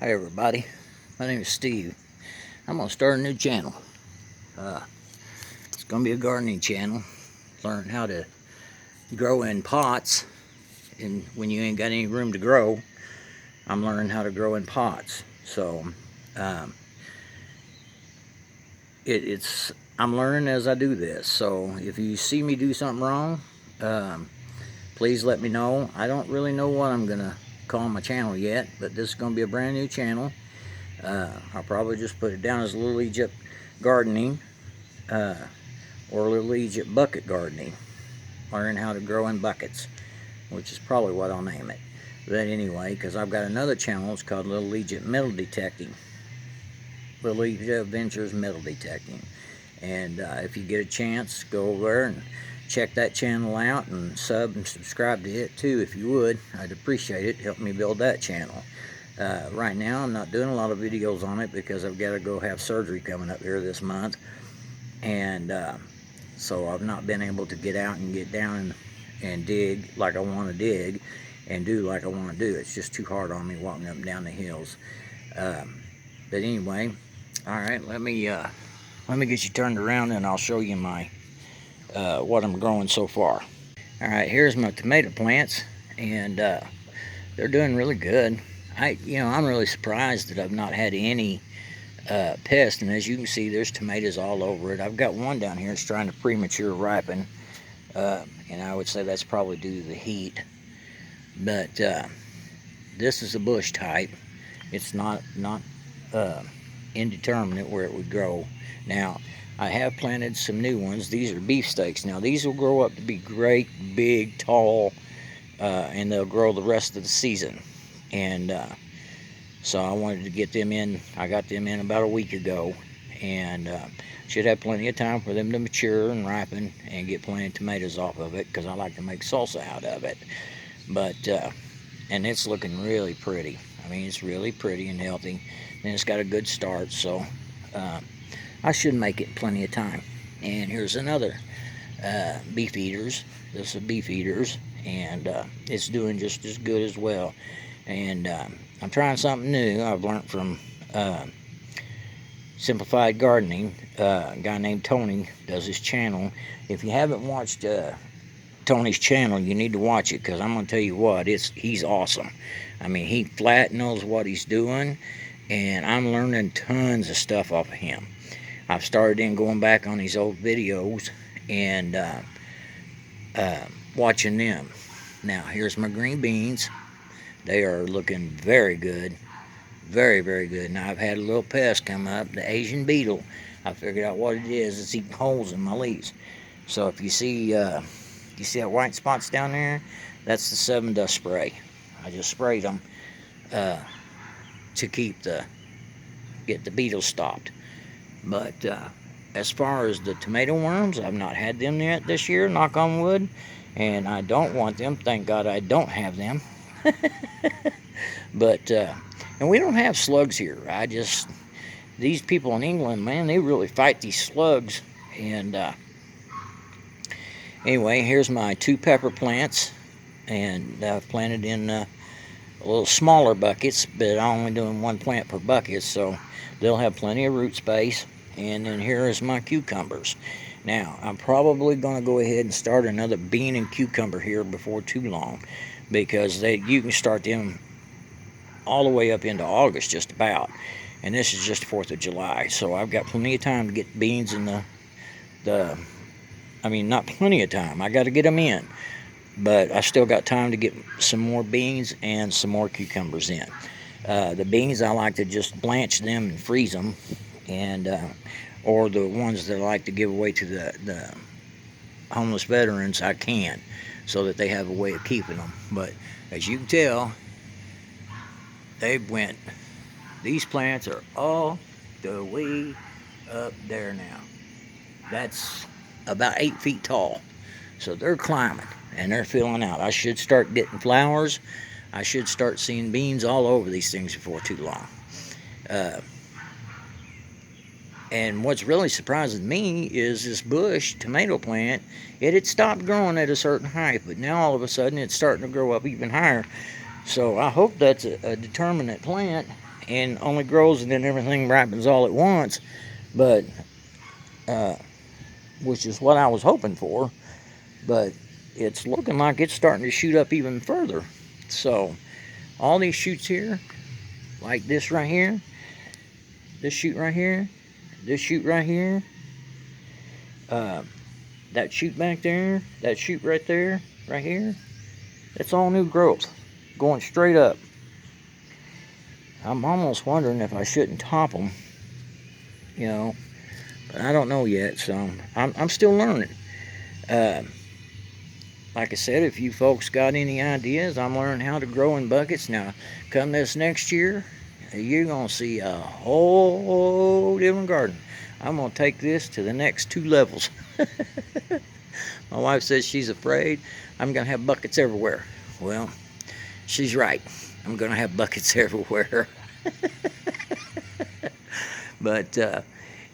Hi everybody, my name is Steve. I'm going to start a new channel. It's going to be a gardening channel. Learn how to grow in pots, and when you ain't got any room to grow, I'm learning how to grow in pots. So um, I'm learning as I do this. So if you see me do something wrong, please let me know. I don't really know what I'm going to call my channel yet, but this is going to be a brand new channel. I'll probably just put it down as Little Egypt Gardening, or Little Egypt Bucket Gardening. Learn how to grow in buckets, which is probably what I'll name it. But anyway, because I've got another channel, it's called Little Egypt Metal Detecting. Little Egypt Adventures Metal Detecting. And if you get a chance, go over there and check that channel out and sub and subscribe to it too if you would. I'd appreciate it. Help me build that channel. Right now I'm not doing a lot of videos on it because I've got to go have surgery coming up here this month, and so I've not been able to get out and get down and dig like I want to dig and do like I want to do. It's just too hard on me walking up and down the hills. But anyway, all right, let me get you turned around and I'll show you my what I'm growing so far. All right, here's my tomato plants, and they're doing really good. I'm really surprised that I've not had any pests, and as you can see, there's tomatoes all over it. I've got one down here that's trying to premature ripen, and I would say that's probably due to the heat. But this is a bush type. It's not indeterminate where it would grow. Now, I have planted some new ones. These are beefsteaks. Now, these will grow up to be great, big, tall, and they'll grow the rest of the season. And so I wanted to get them in. I got them in about a week ago, and should have plenty of time for them to mature and ripen and get plenty of tomatoes off of it, because I like to make salsa out of it. But and it's looking really pretty. I mean, it's really pretty and healthy, and it's got a good start, so I should make it plenty of time. And here's another beef eaters. This is beef eaters, and it's doing just as good as well. And I'm trying something new. I've learned from Simplified Gardening. A guy named Tony does his channel. If you haven't watched Tony's channel, you need to watch it, because I'm going to tell you what, he's awesome. I mean, he flat knows what he's doing, and I'm learning tons of stuff off of him. I've started going back on these old videos and watching them. Now, here's my green beans. They are looking very good. Very, very good. Now, I've had a little pest come up, the Asian beetle. I figured out what it is. It's eating holes in my leaves. So if you see that white spots down there, that's the 7 Dust spray. I just sprayed them to get the beetles stopped. But as far as the tomato worms, I've not had them yet this year, knock on wood, and I don't want them. Thank God I don't have them. But and we don't have slugs here. These people in England, man, they really fight these slugs. And anyway, here's my 2 pepper plants, and I've planted in a little smaller buckets, but I'm only doing 1 plant per bucket, so they'll have plenty of root space. And then here is my cucumbers. Now, I'm probably going to go ahead and start another bean and cucumber here before too long, because you can start them all the way up into August just about. And this is just 4th of July, so I've got plenty of time to get beans in I mean, not plenty of time. I got to get them in, but I still got time to get some more beans and some more cucumbers in. The beans, I like to just blanch them and freeze them, and or the ones that I like to give away to the homeless veterans, I can, so that they have a way of keeping them. But as you can tell, these plants are all the way up there now. That's about 8 feet tall. So they're climbing and they're filling out. I should start getting flowers. I should start seeing beans all over these things before too long. And what's really surprising me is this bush tomato plant. It had stopped growing at a certain height, but now all of a sudden it's starting to grow up even higher. So I hope that's a determinate plant, and only grows and then everything ripens all at once, but which is what I was hoping for, but it's looking like it's starting to shoot up even further. So all these shoots here, like this right here, this shoot right here, this shoot right here, that shoot back there, that shoot right there, right here, it's all new growth going straight up. I'm almost wondering if I shouldn't top them, you know, but I don't know yet, so I'm still learning. Like I said, if you folks got any ideas, I'm learning how to grow in buckets. Now, come this next year, you're going to see a whole different garden. I'm going to take this to the next 2 levels. My wife says she's afraid I'm going to have buckets everywhere. Well, she's right. I'm going to have buckets everywhere. But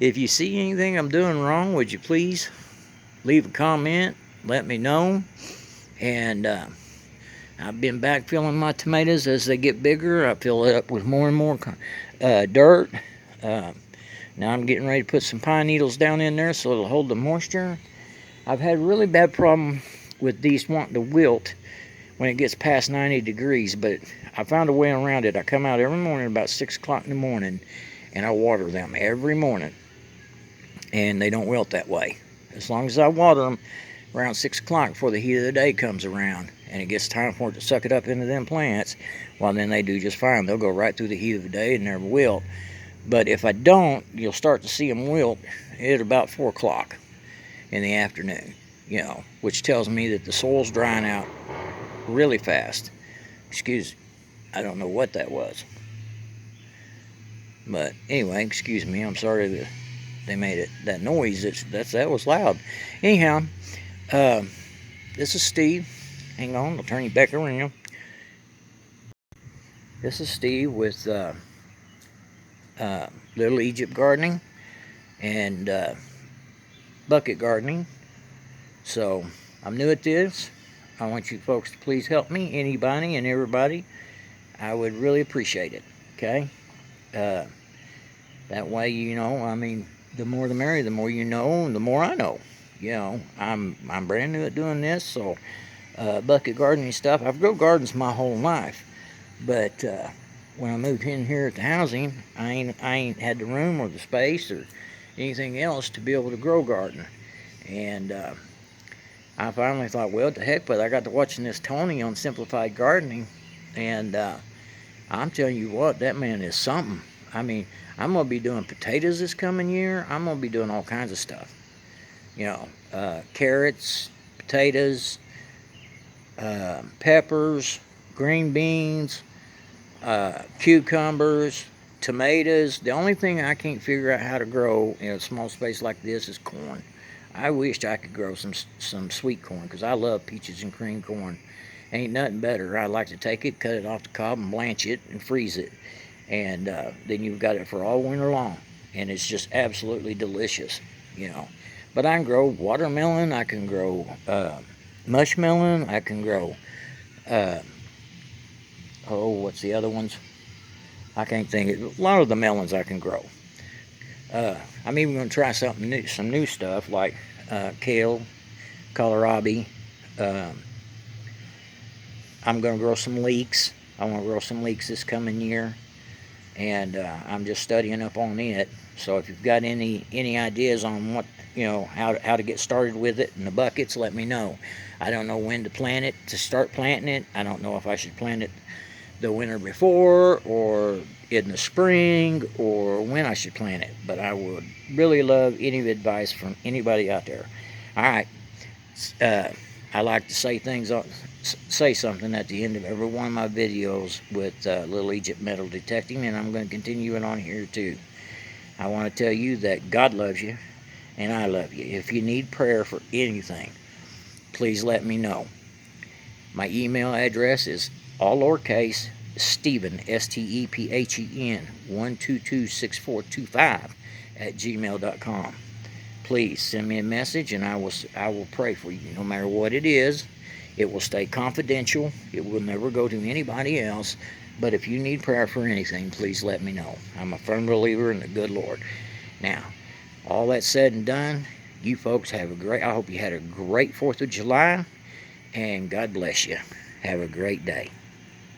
if you see anything I'm doing wrong, would you please leave a comment, let me know. And I've been backfilling my tomatoes as they get bigger. I fill it up with more and more dirt. Now I'm getting ready to put some pine needles down in there so it'll hold the moisture. I've had a really bad problem with these wanting to wilt when it gets past 90 degrees, but I found a way around it. I come out every morning about 6 o'clock in the morning and I water them every morning, and they don't wilt that way. As long as I water them around 6 o'clock before the heat of the day comes around and it gets time for it to suck it up into them plants, well, then they do just fine. They'll go right through the heat of the day and never wilt. But if I don't, you'll start to see them wilt at about 4 o'clock in the afternoon, you know, which tells me that the soil's drying out really fast. Excuse, I don't know what that was. But anyway, excuse me, I'm sorry that they made it that noise. That was loud. Anyhow, this is Steve. Hang on, I'll turn you back around. This is Steve with Little Egypt Gardening and bucket gardening. So I'm new at this. I want you folks to please help me, anybody and everybody. I would really appreciate it. Okay. That way, you know, I mean, the more the merrier. The more you know, and the more I know. You know, I'm brand new at doing this, so bucket gardening stuff. I've grown gardens my whole life, but when I moved in here at the housing, I ain't had the room or the space or anything else to be able to grow garden. And I finally thought, well, the heck with it. I got to watching this Tony on Simplified Gardening, and I'm telling you what, that man is something. I mean, I'm going to be doing potatoes this coming year. I'm going to be doing all kinds of stuff. You know, carrots, potatoes, peppers, green beans, cucumbers, tomatoes. The only thing I can't figure out how to grow in a small space like this is corn. I wished I could grow some sweet corn, because I love peaches and cream corn. Ain't nothing better. I like to take it, cut it off the cob, and blanch it and freeze it. And then you've got it for all winter long. And it's just absolutely delicious, you know. But I can grow watermelon, I can grow mushmelon, I can grow, what's the other ones? I can't think of it. A lot of the melons I can grow. I'm even going to try something new, some new stuff like kale, kohlrabi. I'm going to grow some leeks. I want to grow some leeks this coming year, and I'm just studying up on it. So if you've got any ideas on what, you know, how to get started with it in the buckets, let me know. I don't know when to plant it, to start planting it. I don't know if I should plant it the winter before or in the spring, or when I should plant it. But I would really love any advice from anybody out there. All right, I like to say something at the end of every one of my videos with Little Egypt Metal Detecting, and I'm going to continue it on here too. I want to tell you that God loves you, and I love you. If you need prayer for anything, please let me know. My email address is all lowercase, Stephen, STEPHEN 1226425 @gmail.com. Please send me a message, and I will pray for you. No matter what it is, it will stay confidential. It will never go to anybody else But if you need prayer for anything, please let me know. I'm a firm believer in the good Lord. Now, all that said and done, you folks have a great, I hope you had a great 4th of July, and God bless you. Have a great day.